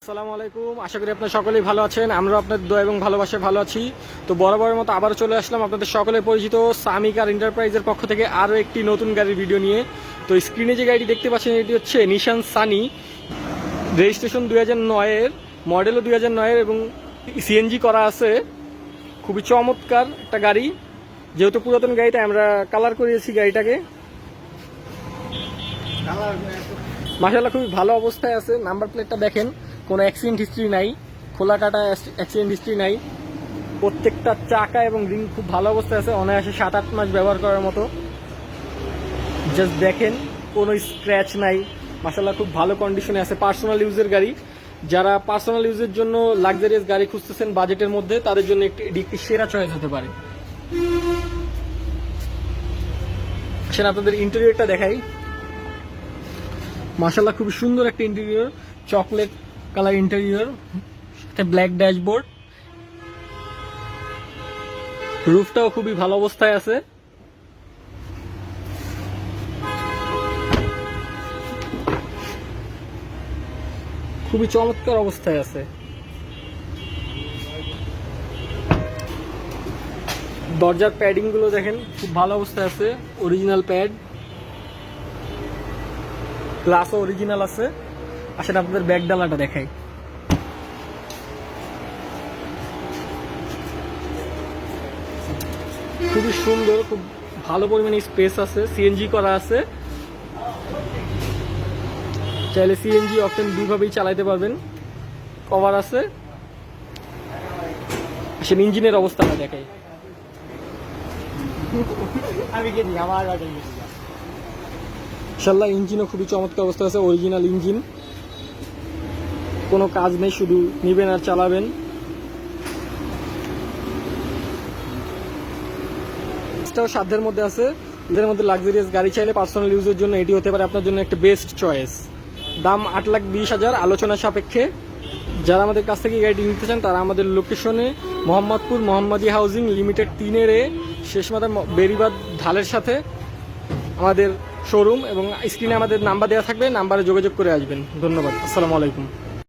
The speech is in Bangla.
আসসালামু আলাইকুম, আশা করি আপনারা সকলেই ভালো আছেন। আমরা আপনাদের দোয়া এবং ভালোবাসায় ভালো আছি। তো বরাবরের মতো আবার চলে আসলাম আপনাদের সকলের পরিচিত সামি কার এন্টারপ্রাইজের পক্ষ থেকে আরও একটি নতুন গাড়ির ভিডিও নিয়ে। তো স্ক্রিনে যে গাড়িটি দেখতে পাচ্ছেন এটি হচ্ছে নিশান সানি, রেজিস্ট্রেশন 2009-এর, মডেলও 2009-এর এবং সিএনজি করা আছে। খুবই চমৎকার একটা গাড়ি। যেহেতু পুরাতন গাড়িটা আমরা কালার করিয়েছি গাড়িটাকে, মাশাআল্লাহ খুবই ভালো অবস্থায় আছে। নাম্বার প্লেটটা দেখেন, কোনো অ্যাক্সিডেন্ট হিস্ট্রি নাই, খোলা কাটা অ্যাক্সিডেন্ট হিস্ট্রি নাই। প্রত্যেকটা চাকা এবং রিং খুব ভালো অবস্থায় আছে, অনায়াসে 7-8 মাস ব্যবহার করার মতো। জাস্ট দেখেন, কোনো স্ক্র্যাচ নাই, মাশাআল্লাহ খুব ভালো কন্ডিশনে আছে। পার্সোনাল ইউজের গাড়ি, যারা পার্সোনাল ইউজের জন্য লাক্সারিয়াস গাড়ি খুঁজতেছেন বাজেটের মধ্যে, তাদের জন্য একটি সেরা চয়েস হতে পারে। সেটা আপনাদের ইন্টেরিয়রটা দেখাই। মাশাআল্লাহ খুবই সুন্দর একটা ইন্টেরিয়র, চকলেট কালার ইন্টেরিয়র, সাথে ব্ল্যাক ড্যাশবোর্ড। রুফটাও খুবই ভালো অবস্থায় আছে। খুবই চমৎকার অবস্থায় আছে। দরজার প্যাডিং গুলো দেখেন, খুব ভালো অবস্থায় আছে, অরিজিনাল প্যাড, গ্লাসও অরিজিনাল আছে। আসলে আপনাদের ব্যাক ডালাটা দেখাই। খুবই সুন্দর, খুব ভালো পরিমাণে স্পেস আছে, সিএনজি করা আছে। চাইলে সিএনজি অপশন দুইভাবেই চালাইতে পারবেন, কভার আছে। আসলে ইঞ্জিনের অবস্থাটা দেখাই। ইনশাল্লাহ ইঞ্জিনও খুবই চমৎকার অবস্থা আছে, অরিজিনাল ইঞ্জিন, কোনো কাজ নেই, শুধু নিবেন আর চালাবেন। সাধ্যের মধ্যে আছে। এদের মধ্যে লাক্সারিয়াস গাড়ি চাইলে পার্সোনাল ইউজের জন্য এটি হতে পারে আপনার জন্য একটা বেস্ট চয়েস। দাম 8,20,000, আলোচনা সাপেক্ষে। যারা আমাদের কাছ থেকে গাড়িটি নিতে চান তারা আমাদের লোকেশনে মোহাম্মদপুর মোহাম্মদী হাউজিং লিমিটেড 3-এ শেষ মাথা বেরিবাদ ঢালের সাথে আমাদের শোরুম, এবং স্ক্রিনে আমাদের নাম্বার দেওয়া থাকবে, নাম্বারে যোগাযোগ করে আসবেন। ধন্যবাদ, আসসালামু আলাইকুম।